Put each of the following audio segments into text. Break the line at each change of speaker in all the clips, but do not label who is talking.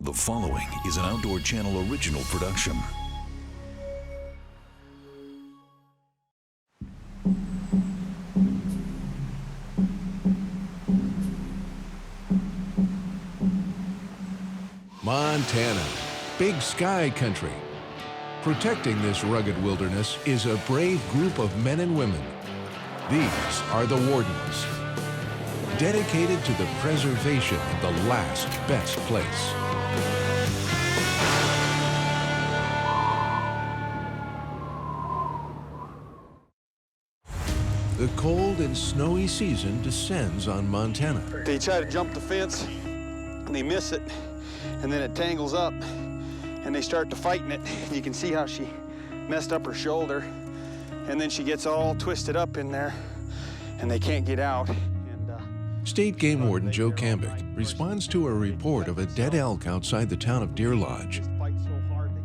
The following is an Outdoor Channel original production.
Montana, big sky country. Protecting this rugged wilderness is a brave group of men and women. These are the Wardens, dedicated to the preservation of the last best place. The cold and snowy season descends on Montana.
They try to jump the fence, and they miss it, and then it tangles up, and they start to fighting it. You can see how she messed up her shoulder, and then she gets all twisted up in there, and they can't get out.
State Game Warden Joe Camic responds to a report of a dead elk outside the town of Deer Lodge.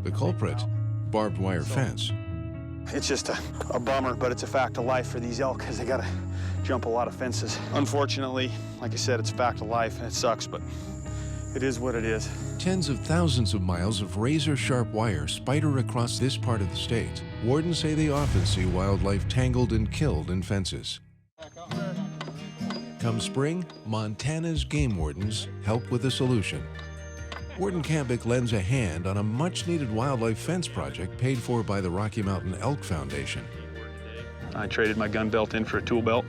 The culprit, barbed wire fence.
It's just a bummer, but it's a fact of life for these elk because they gotta jump a lot of fences. Unfortunately, like I said, it's a fact of life and it sucks, but it is what it is.
Tens of thousands of miles of razor-sharp wire spider across this part of the state. Wardens say they often see wildlife tangled and killed in fences. Come spring, Montana's game wardens help with a solution. Warden Captain lends a hand on a much-needed wildlife fence project paid for by the Rocky Mountain Elk Foundation.
I traded my gun belt in for a tool belt,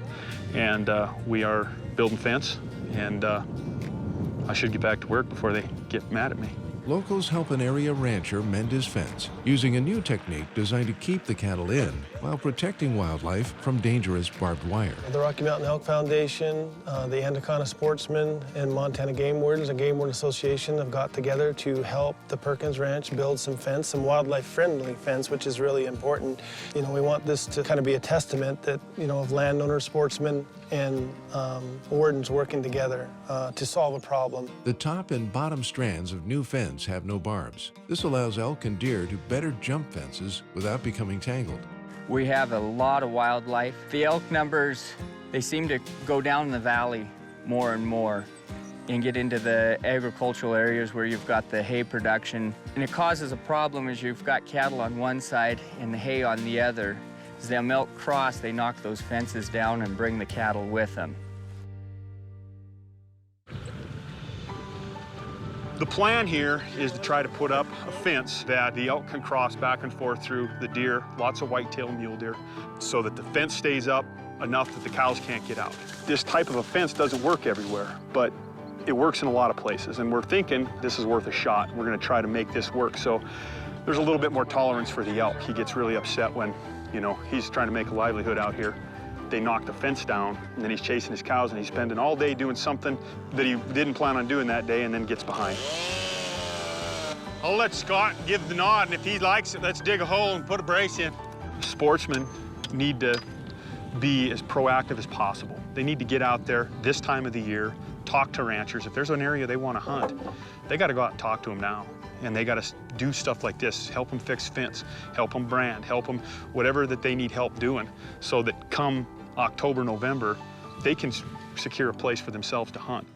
and we are building fence, and I should get back to work before they get mad at me.
Locals help an area rancher mend his fence using a new technique designed to keep the cattle in while protecting wildlife from dangerous barbed wire.
The Rocky Mountain Elk Foundation, the Anaconda Sportsmen, and Montana Game Wardens and Game Warden Association have got together to help the Perkins Ranch build some fence, some wildlife-friendly fence, which is really important. You know, we want this to kind of be a testament that, you know, of landowners, sportsmen, and wardens working together to solve a problem.
The top and bottom strands of new fence have no barbs. This allows elk and deer to better jump fences without becoming tangled.
We have a lot of wildlife. The elk numbers, they seem to go down in the valley more and more and get into the agricultural areas where you've got the hay production. And it causes a problem as you've got cattle on one side and the hay on the other. As the elk cross, they knock those fences down and bring the cattle with them.
The plan here is to try to put up a fence that the elk can cross back and forth through, the deer, lots of white-tailed mule deer, so that the fence stays up enough that the cows can't get out. This type of a fence doesn't work everywhere, but it works in a lot of places, and we're thinking this is worth a shot. We're gonna try to make this work. So there's a little bit more tolerance for the elk. He gets really upset when, you know, he's trying to make a livelihood out here. They knock the fence down, and then he's chasing his cows, and he's spending all day doing something that he didn't plan on doing that day, and then gets behind. I'll let Scott give the nod, and if he likes it, let's dig a hole and put a brace in. Sportsmen need to be as proactive as possible. They need to get out there this time of the year, talk to ranchers. If there's an area they want to hunt, they got to go out and talk to them now. And they got to do stuff like this, help them fix fence, help them brand, help them whatever that they need help doing, so that come October, November, they can secure a place for themselves to hunt.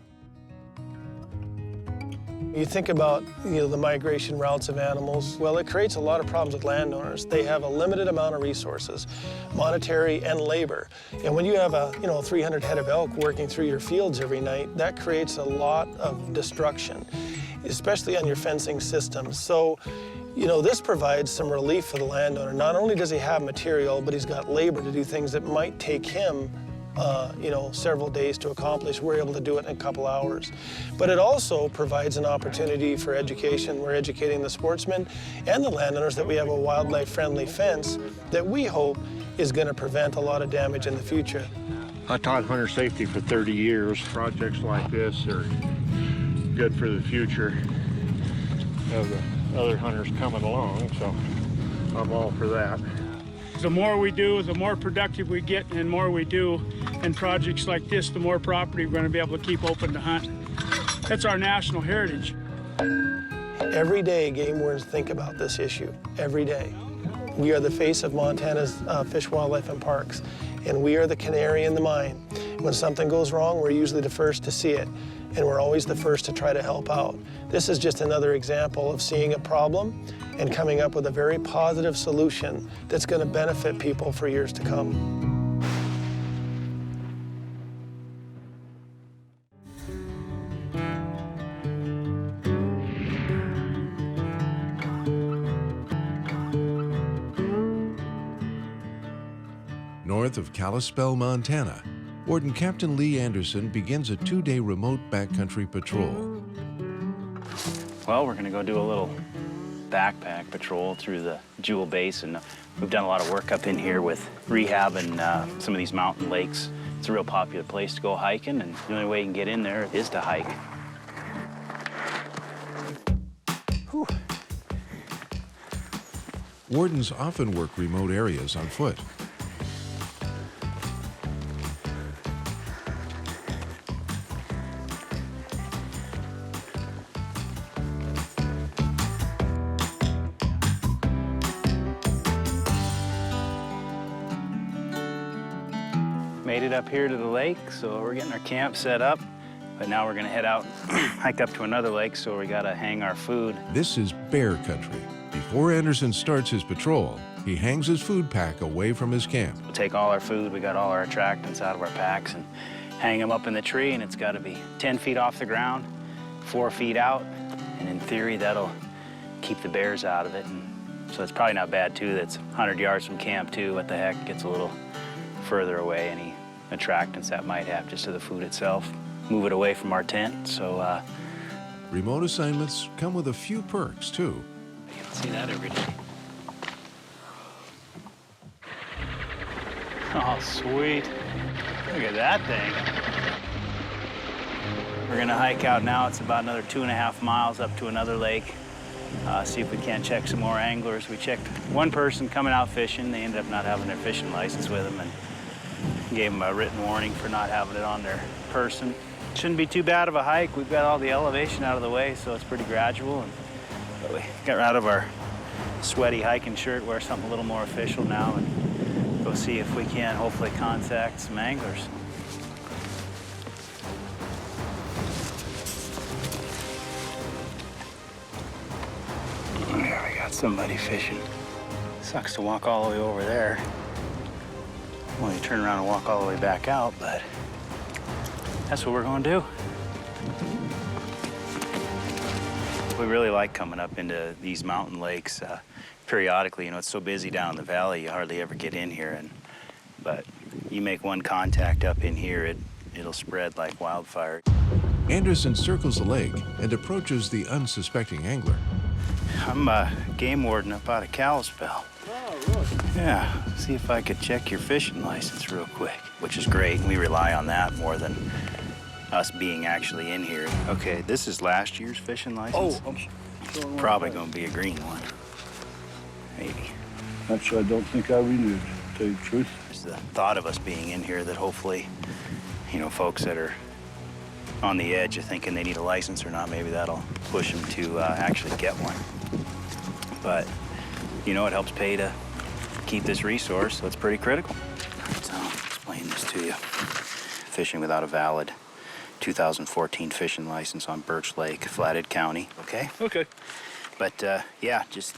You think about, you know, the migration routes of animals. Well, it creates a lot of problems with landowners. They have a limited amount of resources, monetary and labor. And when you have a, 300 head of elk working through your fields every night, that creates a lot of destruction, especially on your fencing systems. So, you know, this provides some relief for the landowner. Not only does he have material, but he's got labor to do things that might take him several days to accomplish. We're able to do it in a couple hours. But it also provides an opportunity for education. We're educating the sportsmen and the landowners that we have a wildlife-friendly fence that we hope is going to prevent a lot of damage in the future.
I taught hunter safety for 30 years. Projects like this are good for the future of the other hunters coming along, so I'm all for that.
The more we do, the more productive we get, and the more we do in projects like this, the more property we're going to be able to keep open to hunt. That's our national heritage.
Every day, game wardens think about this issue, every day. We are the face of Montana's fish, wildlife, and parks, and we are the canary in the mine. When something goes wrong, we're usually the first to see it. and we're always the first to try to help out. This is just another example of seeing a problem and coming up with a very positive solution that's going to benefit people for years to come.
North of Kalispell, Montana, Warden Captain Lee Anderson begins a 2-day remote backcountry patrol.
Well, we're gonna go do a little backpack patrol through the Jewel Basin. We've done a lot of work up in here with rehabbing some of these mountain lakes. It's a real popular place to go hiking, and the only way you can get in there is to hike. Whew.
Wardens often work remote areas on foot.
Made it up here to the lake, so we're getting our camp set up. But now we're gonna head out, hike up to another lake, so we gotta hang our food.
This is bear country. Before Anderson starts his patrol, he hangs his food pack away from his camp.
We'll take all our food, we got all our attractants out of our packs, and hang them up in the tree, and it's gotta be 10 feet off the ground, 4 feet out, and in theory, that'll keep the bears out of it. And so it's probably not bad, too. That's 100 yards from camp, too. What the heck, gets a little further away, any attractants that might have just to the food itself. Move it away from our tent, so
Remote assignments come with a few perks, too.
you don't see that every day. Oh, sweet. Look at that thing. We're gonna hike out now. It's about another 2.5 miles up to another lake. See if we can't check some more anglers. We checked one person coming out fishing. They ended up not having their fishing license with them, and gave them a written warning for not having it on their person. Shouldn't be too bad of a hike. We've got all the elevation out of the way, so it's pretty gradual. But we got out of our sweaty hiking shirt, wear something a little more official now, and go see if we can hopefully contact some anglers. There we got somebody fishing. Sucks to walk all the way over there. Well, you turn around and walk all the way back out, but that's what we're gonna do. We really like coming up into these mountain lakes periodically. You know, it's so busy down in the valley, you hardly ever get in here. But you make one contact up in here, it'll spread like wildfire.
Anderson circles the lake and approaches the unsuspecting angler.
I'm a game warden up out of Kalispell.
Oh, really?
Yeah, see if I could check your fishing license real quick, which is great. We rely on that more than us being actually in here. Okay, this is last year's fishing license.
Oh, I'm
Probably gonna be a green one. Maybe.
Actually, I don't think I renewed, to tell you the truth.
There's the thought of us being in here that hopefully, you know, folks that are on the edge of thinking they need a license or not, maybe that'll push them to actually get one. But, you know, it helps pay to keep this resource, so it's pretty critical. So I'll explain this to you. Fishing without a valid 2014 fishing license on Birch Lake, Flathead County, okay?
Okay.
But, yeah, just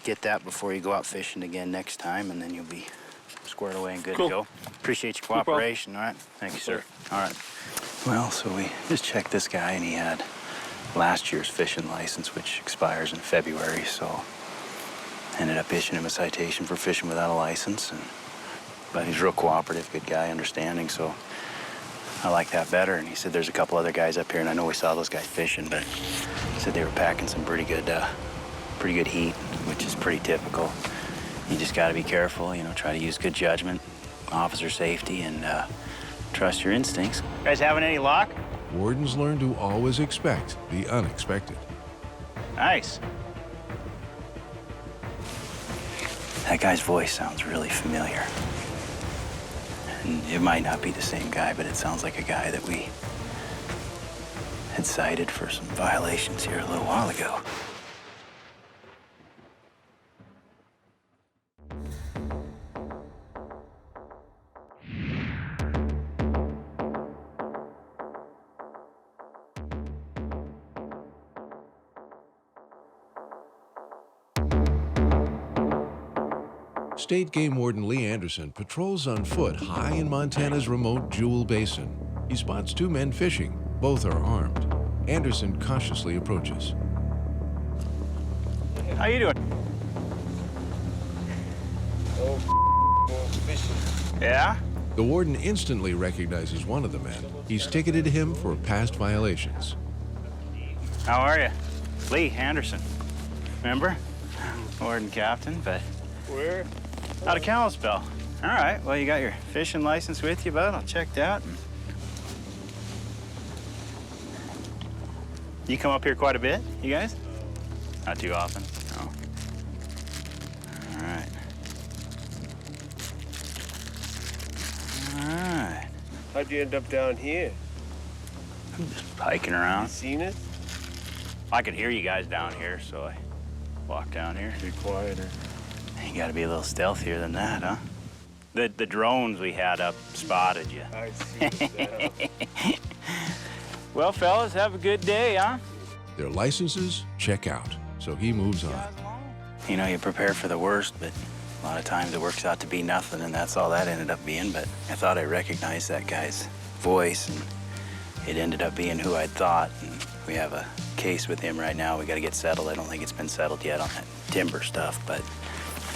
get that before you go out fishing again next time, and then you'll be squared away and good to go. Appreciate your cooperation, all right? Thank you, sir. All right. Well, so we just checked this guy, and he had last year's fishing license, which expires in February, so ended up issuing him a citation for fishing without a license. But he's real cooperative, good guy, understanding, so I like that better. And he said there's a couple other guys up here, and I know we saw those guys fishing, but he said they were packing some pretty good heat, which is pretty typical. You just got to be careful, you know, try to use good judgment, officer safety, and trust your instincts. You guys having any luck?
Wardens learn to always expect the unexpected.
Nice. That guy's voice sounds really familiar. And it might not be the same guy, but it sounds like a guy that we had cited for some violations here a little while ago.
State Game Warden Lee Anderson patrols on foot high in Montana's remote Jewel Basin. He spots two men fishing. Both are armed. Anderson cautiously approaches.
How you doing? Yeah?
The warden instantly recognizes one of the men. He's ticketed him for past violations.
How are you? Lee Anderson. Remember? Warden Captain, but...
Where?
Out of Kalispell. All right, well, you got your fishing license with you, bud? I'll check that. You come up here quite a bit, you guys? Not too often, no. All right. All right.
How'd you end up down here?
I'm just hiking around.
You seen it?
I could hear you guys down here, so I walked down here.
Be quieter.
You gotta be a little stealthier than that, huh? The drones we had up spotted you.
I see that.
Well, fellas, have a good day, huh?
Their licenses check out, so he moves on.
You know, you prepare for the worst, but a lot of times it works out to be nothing, and that's all that ended up being. But I thought I recognized that guy's voice, and it ended up being who I thought. And we have a case with him right now. We got to get settled. I don't think it's been settled yet on that timber stuff, but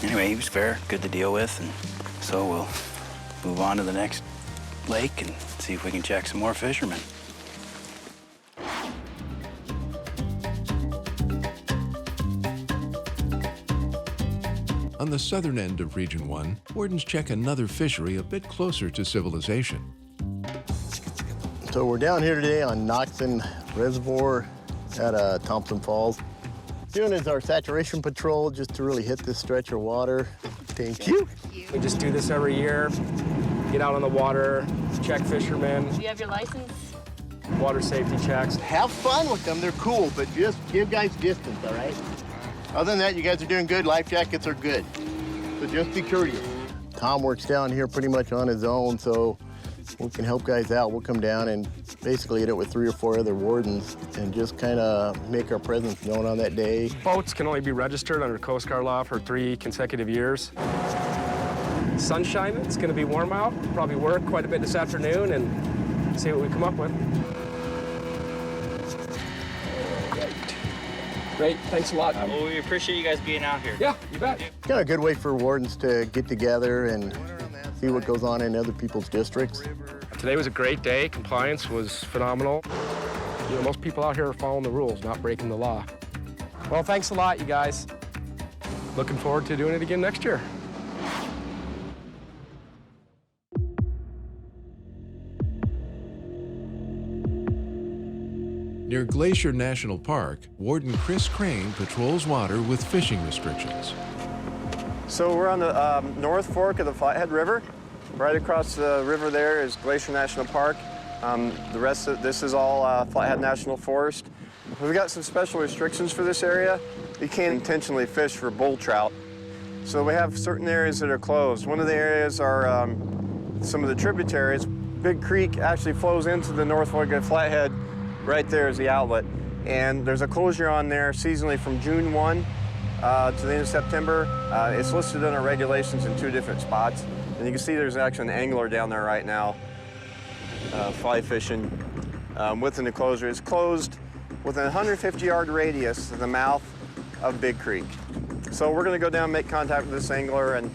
anyway, he was fair, good to deal with, and so we'll move on to the next lake and see if we can check some more fishermen.
On the southern end of Region 1, wardens check another fishery a bit closer to civilization.
So we're down here today on Noxon Reservoir at Thompson Falls. Doing is our saturation patrol just to really hit this stretch of water. Thank you.
We just do this every year. Get out on the water, check fishermen.
Do you have your license?
Water safety checks.
Have fun with them, they're cool, but just give guys distance, all right? Other than that, you guys are doing good. Life jackets are good. So just be courteous. Tom works down here pretty much on his own, so we can help guys out. We'll come down and basically hit it with 3 or 4 other wardens and just kind of make our presence known on that day.
Boats can only be registered under Coast Guard law for 3 consecutive years. Sunshine, it's going to be warm out. Probably work quite a bit this afternoon and see what we come up with. Great, thanks a lot.
Well, we appreciate you guys being out here.
Yeah, you bet.
Kind of a good way for wardens to get together and see what goes on in other people's districts.
Today was a great day. Compliance was phenomenal. You know, most people out here are following the rules, not breaking the law. Well, thanks a lot, you guys. Looking forward to doing it again next year.
Near Glacier National Park, Warden Chris Crane patrols water with fishing restrictions.
So we're on the North Fork of the Flathead River. Right across the river there is Glacier National Park. The rest of this is all Flathead National Forest. We've got some special restrictions for this area. You can't intentionally fish for bull trout. So we have certain areas that are closed. One of the areas are some of the tributaries. Big Creek actually flows into the North Fork of Flathead. Right there is the outlet. And there's a closure on there seasonally from June 1 to the end of September. It's listed in our regulations in 2 different spots. And you can see there's actually an angler down there right now, fly fishing within the closure. It's closed within a 150-yard radius of the mouth of Big Creek. So we're gonna go down and make contact with this angler and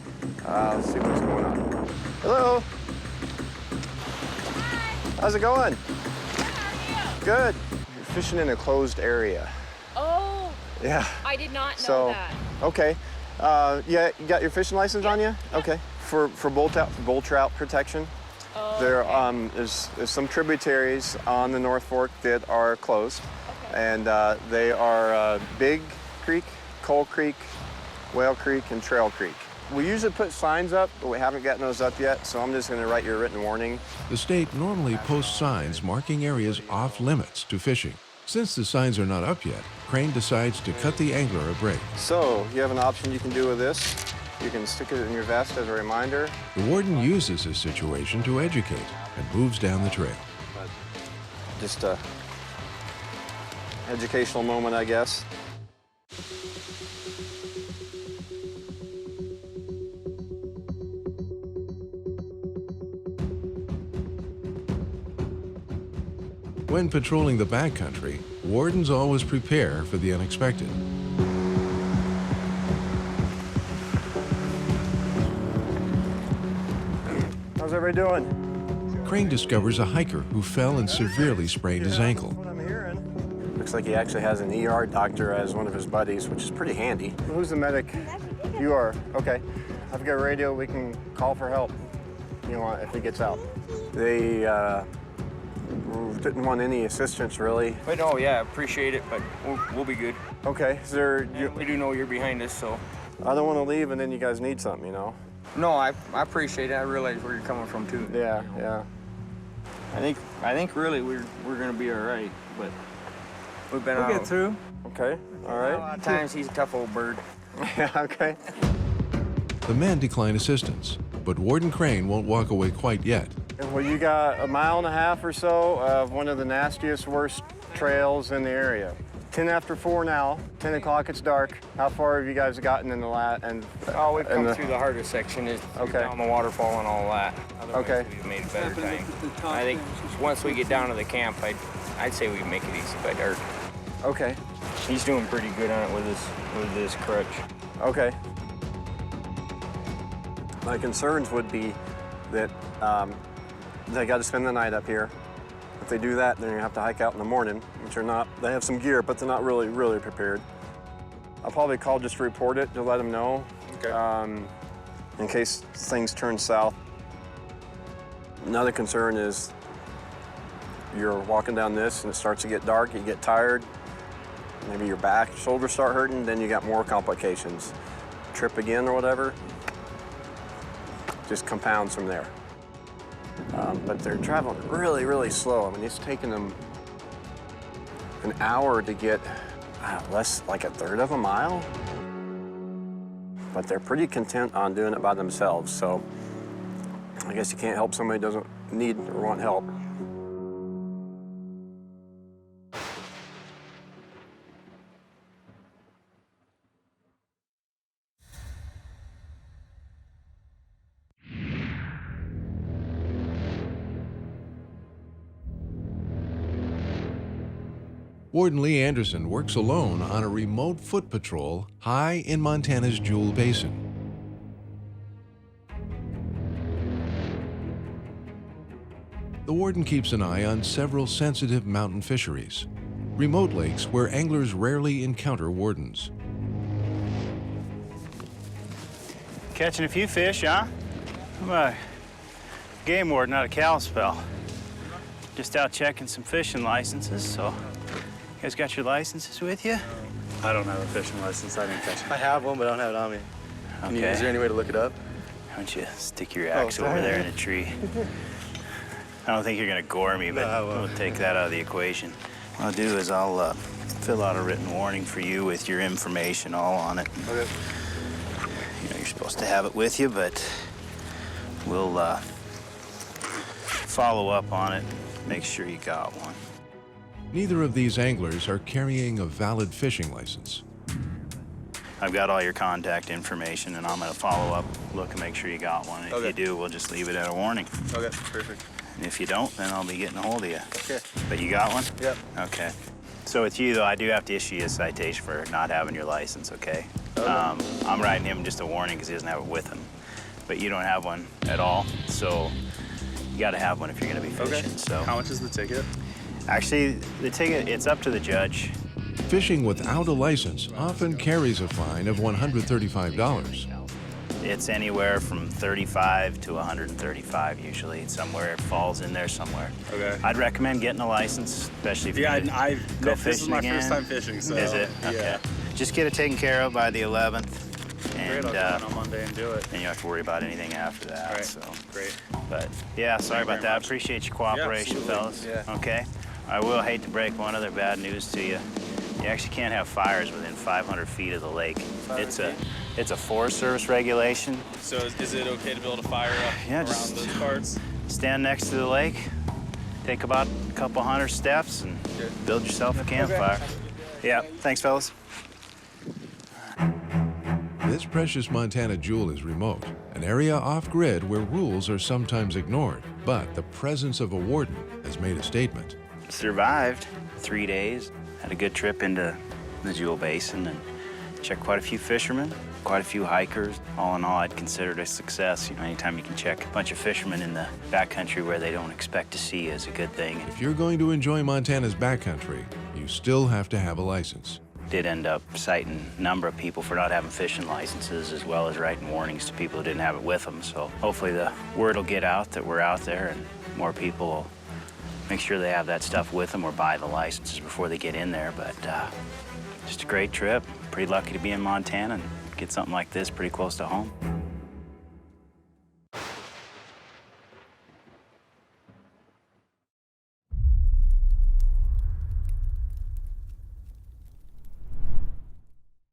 see what's going on. Hello. Hi. How's it going? Good. You're fishing in a closed area.
Oh.
Yeah.
I did not know that.
Okay. Yeah, you got your fishing license on you? Yeah. Okay. For bull trout protection.
Oh,
there
okay.
is some tributaries on the North Fork that are closed. Okay. And they are Big Creek, Coal Creek, Whale Creek, and Trail Creek. We usually put signs up, but we haven't gotten those up yet, so I'm just going to write you a written warning.
The state normally posts signs marking areas off limits to fishing. Since the signs are not up yet, Crane decides to cut the angler a break.
So you have an option you can do with this. You can stick it in your vest as a reminder.
The warden uses this situation to educate and moves down the trail.
Just a educational moment, I guess.
When patrolling the backcountry, wardens always prepare for the unexpected.
How's everybody doing?
Crane discovers a hiker who fell and severely sprained his ankle.
What I'm hearing. Looks like he actually has an ER doctor as one of his buddies, which is pretty handy. Who's the medic? You are. Okay. I've got radio. We can call for help. You know, if he gets out. They didn't want any assistance, really.
But no, yeah, appreciate it, but we'll be good.
Okay. Is there?
We do know you're behind us, so.
I don't want to leave, and then you guys need something, you know.
No, I appreciate it. I realize where you're coming from too.
Yeah, yeah.
I think really we're gonna be all right, but we've been.
We'll get through. Okay. All right.
A lot of times he's a tough old bird.
Yeah. Okay.
The men decline assistance, but Warden Crane won't walk away quite yet.
Well, you got a mile and a half or so of one of the nastiest, worst trails in the area. 10 after 4 now. 10 o'clock, it's dark. How far have you guys gotten in the
Oh, we've come through the hardest section, is down the waterfall and all that. Otherwise,
okay.
We've made a better time. I think once we get down to the camp, I'd say we can make it easy by dirt.
Okay.
He's doing pretty good on it with this crutch.
Okay. My concerns would be that they got to spend the night up here. If they do that, then you're gonna have to hike out in the morning, which are not, they have some gear, but they're not really prepared. I'll probably call just to report it, to let them know. Okay. In case things turn south. Another concern is you're walking down this and it starts to get dark, you get tired, maybe your back, shoulders start hurting, then you got more complications. Trip again or whatever, just compounds from there. But they're traveling really slow. I mean, it's taking them an hour to get less, like a third of a mile. But they're pretty content on doing it by themselves. So I guess you can't help somebody who doesn't need or want help.
Warden Lee Anderson works alone on a remote foot patrol high in Montana's Jewel Basin. The warden keeps an eye on several sensitive mountain fisheries, remote lakes where anglers rarely encounter wardens.
Catching a few fish, huh? I'm a game warden, not a Kalispell. Just out checking some fishing licenses, so. You guys got your licenses with you?
I don't have a fishing license. I didn't catch it.
I have one, but I don't have it on me.
Okay.
Is there any way to look it up?
Why don't you stick your axe over there in a tree? I don't think you're gonna gore me, but we'll take that out of the equation. What I'll do is I'll fill out a written warning for you with your information all on it.
Okay.
You know, you're supposed to have it with you, but we'll follow up on it, make sure you got one.
Neither of these anglers are carrying a valid fishing license.
I've got all your contact information, and I'm gonna follow up, look and make sure you got one. If you do, we'll just leave it at a warning.
Okay, perfect.
And if you don't, then I'll be getting a hold of you.
Okay.
But you got one?
Yep.
Okay. So with you, though, I do have to issue you a citation for not having your license, okay? I'm writing him just a warning because he doesn't have it with him. But you don't have one at all, so you gotta have one if you're gonna be fishing, so.
How much is the ticket?
Actually, the ticket, it's up to the judge.
Fishing without a license often carries a fine of $135.
It's anywhere from 35 to 135 usually. Somewhere it falls in there somewhere.
Okay.
I'd recommend getting a license, especially if you're gonna go fishing
this is my
again.
first time fishing, so.
Is it? Okay.
Yeah.
Just get it taken care of by the 11th. And
Great, I'll go in on Monday and do it.
then you don't have to worry about anything after that.
All right.
So.
Great.
But yeah, sorry about that.
much.
Appreciate your cooperation,
Yeah,
fellas.
yeah.
Okay. I will hate to break one other bad news to you. You actually can't have fires within 500 feet of the lake. It's a Forest Service regulation.
So is it okay to build a fire up around
just
those parts?
Stand next to the lake, take about a couple hundred steps, and build yourself a campfire. Yeah, thanks, fellas.
This precious Montana jewel is remote, an area off-grid where rules are sometimes ignored. But the presence of a warden has made a statement.
survived 3 days. Had a good trip into the Jewel Basin and checked quite a few fishermen, quite a few hikers. All in all, I'd consider it a success. You know, anytime you can check a bunch of fishermen in the backcountry where they don't expect to see is a good thing.
If you're going to enjoy Montana's backcountry, you still have to have a license.
Did end up citing a number of people for not having fishing licenses, as well as writing warnings to people who didn't have it with them. So hopefully the word will get out that we're out there and more people will make sure they have that stuff with them or buy the licenses before they get in there. But just a great trip. Pretty lucky to be in Montana and get something like this pretty close to home.